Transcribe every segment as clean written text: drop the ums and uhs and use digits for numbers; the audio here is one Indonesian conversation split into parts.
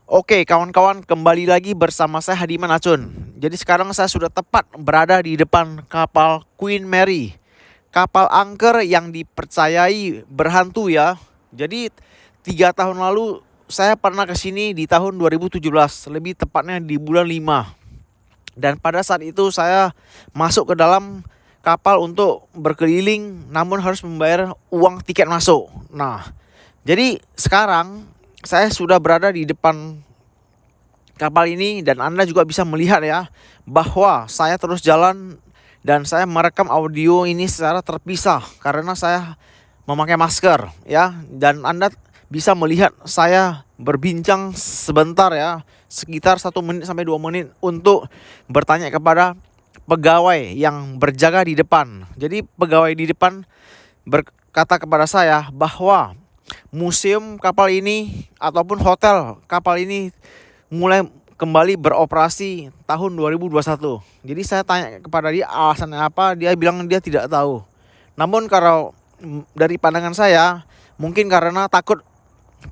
Oke, kawan-kawan, kembali lagi bersama saya Hadiman Acun. Jadi sekarang saya sudah tepat berada di depan kapal Queen Mary, kapal angker yang dipercayai berhantu ya. Jadi 3 tahun lalu saya pernah ke sini di tahun 2017, lebih tepatnya di bulan 5. Dan pada saat itu saya masuk ke dalam kapal untuk berkeliling, namun harus membayar uang tiket masuk. Nah, jadi sekarang saya sudah berada di depan kapal ini dan Anda juga bisa melihat ya bahwa saya terus jalan dan saya merekam audio ini secara terpisah karena saya memakai masker ya, dan Anda bisa melihat saya berbincang sebentar ya, sekitar 1 menit sampai 2 menit untuk bertanya kepada pegawai yang berjaga di depan. Jadi pegawai di depan berkata kepada saya bahwa museum kapal ini ataupun hotel kapal ini mulai kembali beroperasi tahun 2021. Jadi saya tanya kepada dia alasannya apa, dia bilang dia tidak tahu. Namun kalau dari pandangan saya, mungkin karena takut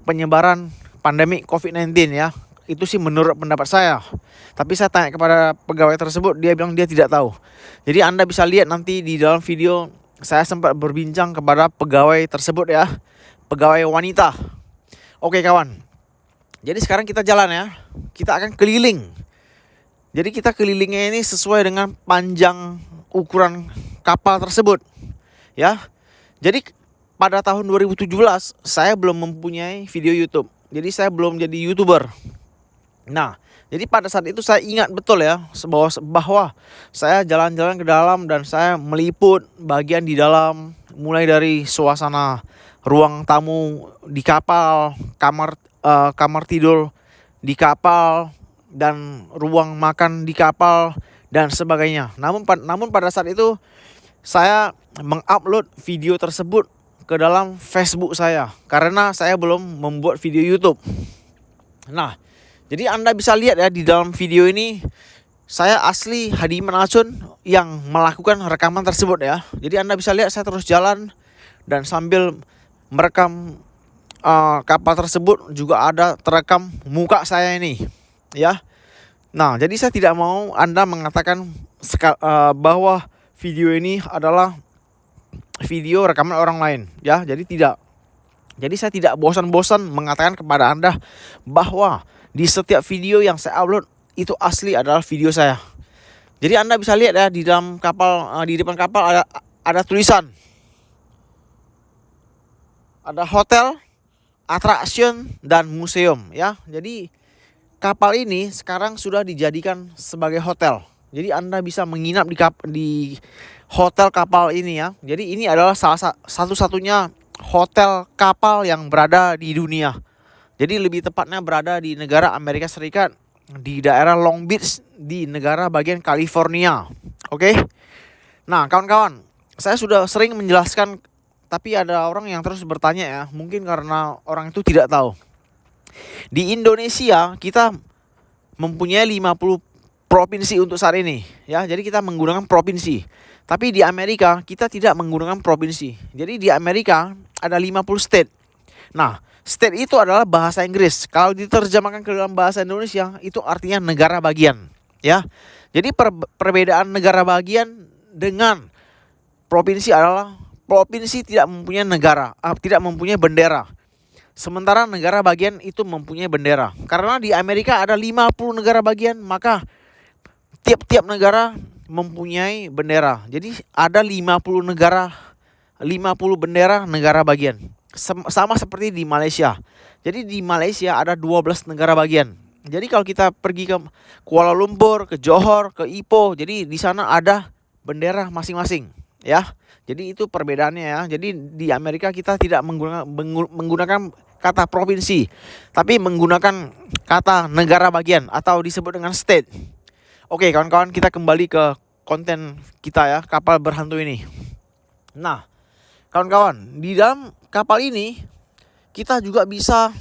penyebaran pandemi COVID-19 ya. Itu sih menurut pendapat saya. Tapi saya tanya kepada pegawai tersebut, dia bilang dia tidak tahu. Jadi Anda bisa lihat nanti di dalam video saya sempat berbincang kepada pegawai tersebut ya, pegawai wanita. Oke kawan, jadi sekarang kita jalan ya. Kita akan keliling. Jadi kita kelilingnya ini sesuai dengan panjang ukuran kapal tersebut. Ya. Jadi pada tahun 2017 saya belum mempunyai video YouTube. Jadi saya belum jadi YouTuber. Nah, jadi pada saat itu saya ingat betul ya bahwa saya jalan-jalan ke dalam dan saya meliput bagian di dalam, mulai dari suasana ruang tamu di kapal, kamar tidur di kapal, dan ruang makan di kapal dan sebagainya. Namun pada saat itu saya mengupload video tersebut ke dalam Facebook saya karena saya belum membuat video YouTube. Nah, jadi Anda bisa lihat ya di dalam video ini saya asli Hadiman Acun yang melakukan rekaman tersebut ya. Jadi Anda bisa lihat saya terus jalan dan sambil merekam kapal tersebut juga ada terekam muka saya ini ya. Nah, jadi saya tidak mau Anda mengatakan bahwa video ini adalah video rekaman orang lain ya. Jadi tidak. Jadi saya tidak bosan-bosan mengatakan kepada Anda bahwa di setiap video yang saya upload itu asli adalah video saya. Jadi Anda bisa lihat ya di dalam kapal, di depan kapal ada tulisan, ada hotel, attraction, dan museum ya. Jadi kapal ini sekarang sudah dijadikan sebagai hotel. Jadi Anda bisa menginap di hotel kapal ini ya. Jadi ini adalah satu-satunya hotel kapal yang berada di dunia. Jadi lebih tepatnya berada di negara Amerika Serikat, di daerah Long Beach, di negara bagian California. Oke. Nah kawan-kawan, saya sudah sering menjelaskan, tapi ada orang yang terus bertanya ya, mungkin karena orang itu tidak tahu. Di Indonesia kita mempunyai 50 provinsi untuk saat ini ya. Jadi kita menggunakan provinsi. Tapi di Amerika kita tidak menggunakan provinsi. Jadi di Amerika ada 50 state. Nah, state itu adalah bahasa Inggris. Kalau diterjemahkan ke dalam bahasa Indonesia itu artinya negara bagian ya. Jadi perbedaan negara bagian dengan provinsi adalah provinsi tidak mempunyai negara, tidak mempunyai bendera. Sementara negara bagian itu mempunyai bendera. Karena di Amerika ada 50 negara bagian, maka tiap-tiap negara mempunyai bendera. Jadi ada 50 negara, 50 bendera negara bagian. Sama seperti di Malaysia. Jadi di Malaysia ada 12 negara bagian. Jadi kalau kita pergi ke Kuala Lumpur, ke Johor, ke Ipoh, jadi di sana ada bendera masing-masing ya. Jadi itu perbedaannya ya. Jadi di Amerika kita tidak menggunakan kata provinsi, tapi menggunakan kata negara bagian atau disebut dengan state. Oke kawan-kawan, kita kembali ke konten kita ya, kapal berhantu ini. Nah kawan-kawan, di dalam kapal ini kita juga bisa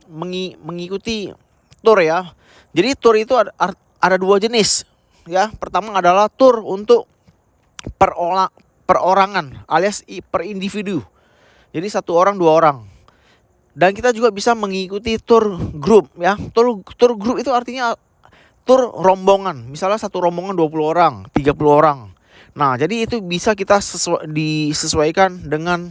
mengikuti tour ya. Jadi tour itu ada dua jenis ya. Pertama adalah tour untuk perorangan alias per individu. Jadi 1 orang 2 orang. Dan kita juga bisa mengikuti tour group ya. Tour group itu artinya tur rombongan. Misalnya satu rombongan 20 orang, 30 orang. Nah, jadi itu bisa kita disesuaikan dengan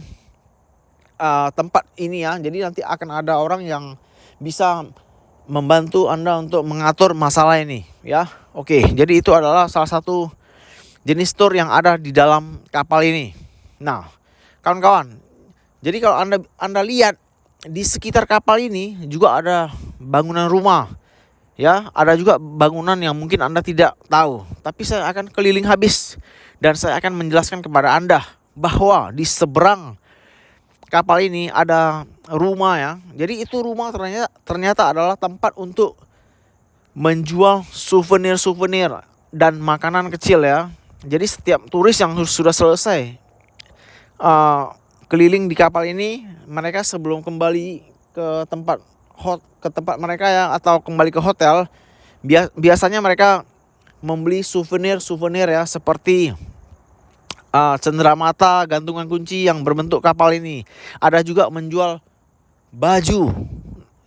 tempat ini ya. Jadi nanti akan ada orang yang bisa membantu Anda untuk mengatur masalah ini ya. Oke, jadi itu adalah salah satu jenis tour yang ada di dalam kapal ini. Nah, kawan-kawan, jadi kalau Anda lihat di sekitar kapal ini juga ada bangunan rumah. Ya, ada juga bangunan yang mungkin Anda tidak tahu. Tapi saya akan keliling habis dan saya akan menjelaskan kepada Anda bahwa di seberang kapal ini ada rumah ya. Jadi itu rumah ternyata adalah tempat untuk menjual souvenir-souvenir dan makanan kecil ya. Jadi setiap turis yang sudah selesai keliling di kapal ini, mereka sebelum kembali ke tempat mereka ya, atau kembali ke hotel, biasanya mereka membeli souvenir ya, seperti cenderamata, gantungan kunci yang berbentuk kapal ini. Ada juga menjual baju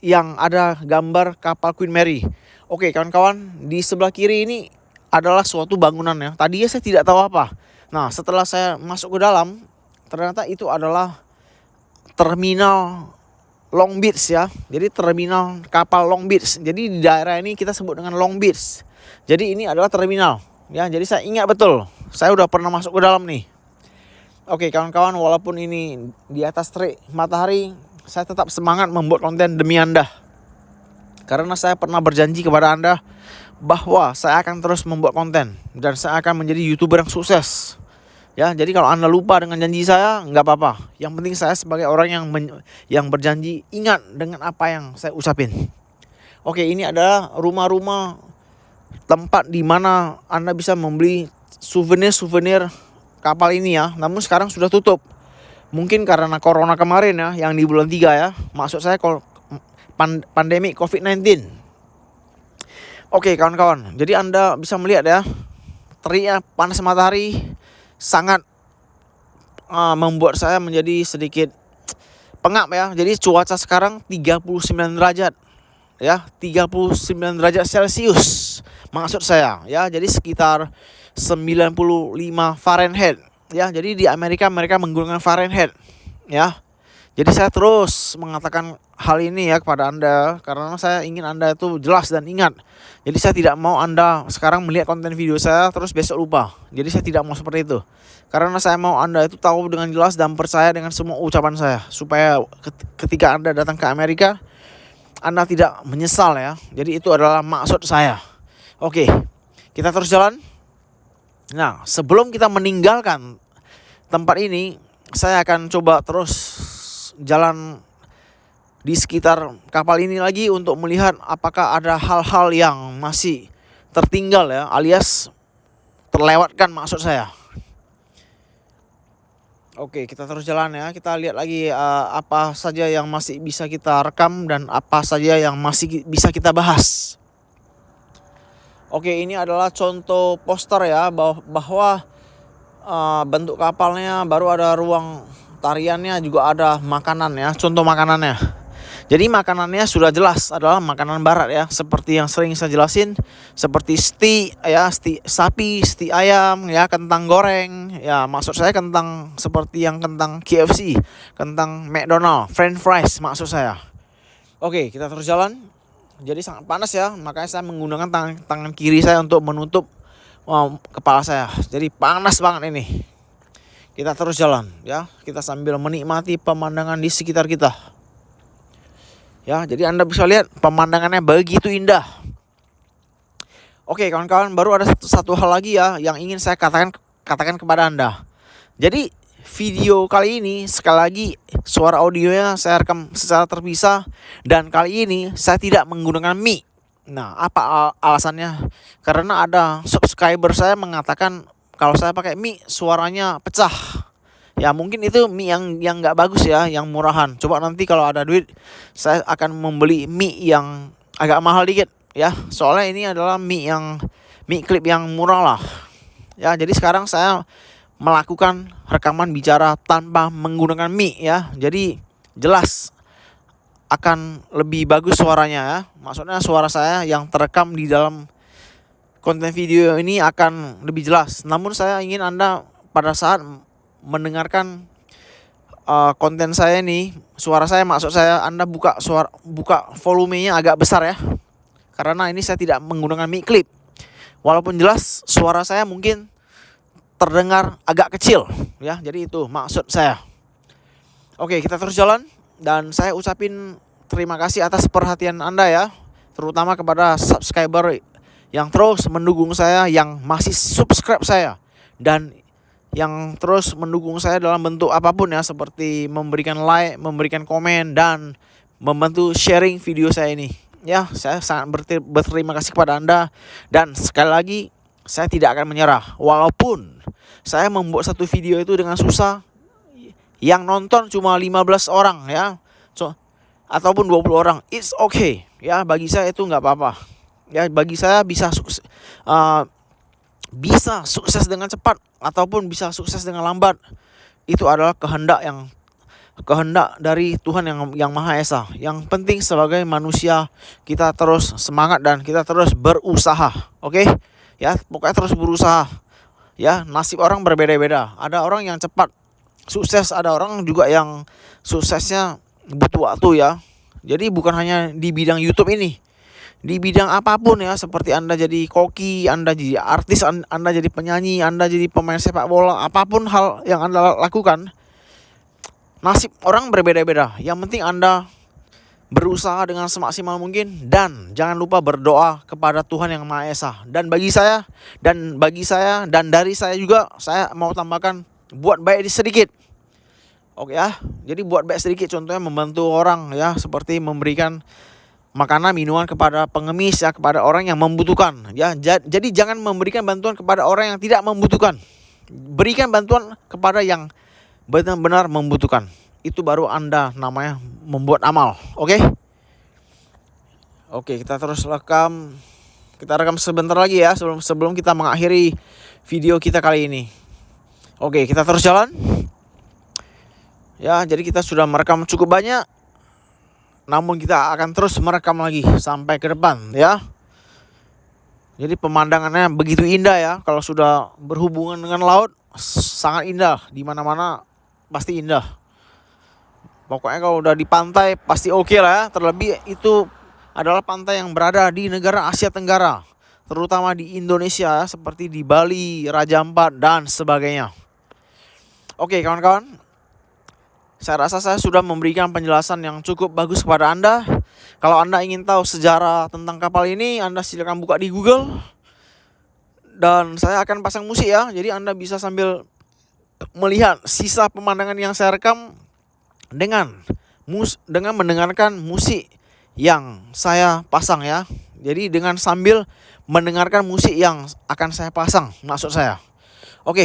yang ada gambar kapal Queen Mary. Oke kawan-kawan, di sebelah kiri ini adalah suatu bangunan ya. Tadinya saya tidak tahu apa. Nah, setelah saya masuk ke dalam, ternyata itu adalah terminal Long Beach ya. Jadi terminal kapal Long Beach. Jadi di daerah ini kita sebut dengan Long Beach. Jadi ini adalah terminal ya. Jadi saya ingat betul, saya udah pernah masuk ke dalam nih. Oke kawan-kawan, walaupun ini di atas terik matahari, saya tetap semangat membuat konten demi Anda. Karena saya pernah berjanji kepada Anda bahwa saya akan terus membuat konten dan saya akan menjadi YouTuber yang sukses. Ya, jadi kalau Anda lupa dengan janji saya, nggak apa-apa. Yang penting saya sebagai orang yang berjanji ingat dengan apa yang saya ucapin. Oke, ini adalah rumah-rumah tempat di mana Anda bisa membeli souvenir kapal ini ya. Namun sekarang sudah tutup. Mungkin karena corona kemarin ya, yang di bulan 3 ya. Maksud saya pandemi COVID-19. Oke kawan-kawan, jadi Anda bisa melihat ya, teriknya panas matahari sangat membuat saya menjadi sedikit pengap ya. Jadi cuaca sekarang 39 derajat ya, 39 derajat Celcius maksud saya ya. Jadi sekitar 95 Fahrenheit ya. Jadi di Amerika mereka menggunakan Fahrenheit ya. Jadi saya terus mengatakan hal ini ya kepada Anda karena saya ingin Anda itu jelas dan ingat. Jadi saya tidak mau Anda sekarang melihat konten video saya terus besok lupa. Jadi saya tidak mau seperti itu. Karena saya mau Anda itu tahu dengan jelas dan percaya dengan semua ucapan saya, supaya ketika Anda datang ke Amerika, Anda tidak menyesal ya. Jadi itu adalah maksud saya. Oke, kita terus jalan. Nah, sebelum kita meninggalkan tempat ini, saya akan coba terus jalan di sekitar kapal ini lagi untuk melihat apakah ada hal-hal yang masih tertinggal ya, alias terlewatkan maksud saya. Oke, kita terus jalan ya. Kita lihat lagi apa saja yang masih bisa kita rekam dan apa saja yang masih bisa kita bahas. Oke, ini adalah contoh poster ya, bahwa bentuk kapalnya, baru ada ruang tariannya, juga ada makanan ya, contoh makanannya. Jadi makanannya sudah jelas adalah makanan barat ya, seperti yang sering saya jelasin, seperti steak ya, steak sapi, steak ayam ya, kentang goreng ya, maksud saya kentang seperti yang kentang KFC, kentang McDonald, French fries maksud saya. Oke, kita terus jalan. Jadi sangat panas ya, makanya saya menggunakan tangan kiri saya untuk menutup kepala saya. Jadi panas banget ini. Kita terus jalan ya, kita sambil menikmati pemandangan di sekitar kita. Ya, jadi Anda bisa lihat pemandangannya begitu indah. Oke kawan-kawan, baru ada satu hal lagi ya yang ingin saya katakan kepada Anda. Jadi video kali ini sekali lagi suara audionya saya rekam secara terpisah, dan kali ini saya tidak menggunakan mic. Nah, apa alasannya? Karena ada subscriber saya mengatakan kalau saya pakai mic suaranya pecah. Ya mungkin itu mic yang nggak bagus ya, yang murahan. Coba nanti kalau ada duit saya akan membeli mic yang agak mahal dikit ya. Soalnya ini adalah mic clip yang murah lah. Ya, jadi sekarang saya melakukan rekaman bicara tanpa menggunakan mic ya. Jadi jelas akan lebih bagus suaranya ya. Maksudnya suara saya yang terekam di dalam konten video ini akan lebih jelas. Namun saya ingin Anda pada saat mendengarkan konten saya ini, suara saya, maksud saya Anda buka volumenya agak besar ya. Karena ini saya tidak menggunakan mic clip. Walaupun jelas suara saya mungkin terdengar agak kecil ya. Jadi itu maksud saya. Oke, kita terus jalan dan saya ucapin terima kasih atas perhatian Anda ya. Terutama kepada subscriber yang terus mendukung saya, yang masih subscribe saya, dan yang terus mendukung saya dalam bentuk apapun ya, seperti memberikan like, memberikan komen, dan membantu sharing video saya ini. Ya, saya sangat berterima kasih kepada Anda. Dan sekali lagi, saya tidak akan menyerah. Walaupun saya membuat satu video itu dengan susah, yang nonton cuma 15 orang ya, ataupun 20 orang, it's okay ya, bagi saya itu nggak apa-apa ya. Bagi saya bisa sukses dengan cepat ataupun bisa sukses dengan lambat, itu adalah kehendak dari Tuhan yang Maha Esa. Yang penting sebagai manusia kita terus semangat dan kita terus berusaha. Oke? Ya, pokoknya terus berusaha. Ya, nasib orang berbeda-beda. Ada orang yang cepat sukses, ada orang juga yang suksesnya butuh waktu ya. Jadi bukan hanya di bidang YouTube ini, di bidang apapun ya, seperti Anda jadi koki, Anda jadi artis, Anda jadi penyanyi, Anda jadi pemain sepak bola, apapun hal yang Anda lakukan, nasib orang berbeda-beda. Yang penting Anda berusaha dengan semaksimal mungkin, dan jangan lupa berdoa kepada Tuhan yang Maha Esa. Dan bagi saya dan dari saya juga, saya mau tambahkan, buat baik sedikit. Oke ya. Jadi buat baik sedikit, contohnya membantu orang ya, seperti memberikan makanan, minuman kepada pengemis ya, kepada orang yang membutuhkan ya. Jadi jangan memberikan bantuan kepada orang yang tidak membutuhkan. Berikan bantuan kepada yang benar-benar membutuhkan. Itu baru Anda namanya membuat amal. Oke? Oke, kita terus rekam. Kita rekam sebentar lagi ya, sebelum kita mengakhiri video kita kali ini. Oke, kita terus jalan. Ya, jadi kita sudah merekam cukup banyak, namun kita akan terus merekam lagi sampai ke depan ya. Jadi pemandangannya begitu indah ya. Kalau sudah berhubungan dengan laut, sangat indah. Di mana-mana pasti indah. Pokoknya kalau udah di pantai pasti oke lah ya. Terlebih itu adalah pantai yang berada di negara Asia Tenggara, terutama di Indonesia ya, seperti di Bali, Raja Ampat, dan sebagainya. Oke kawan-kawan, saya rasa saya sudah memberikan penjelasan yang cukup bagus kepada Anda. Kalau Anda ingin tahu sejarah tentang kapal ini, Anda silakan buka di Google. Dan saya akan pasang musik ya. Jadi Anda bisa sambil melihat sisa pemandangan yang saya rekam dengan mendengarkan musik yang saya pasang ya. Jadi dengan sambil mendengarkan musik yang akan saya pasang, maksud saya. Oke.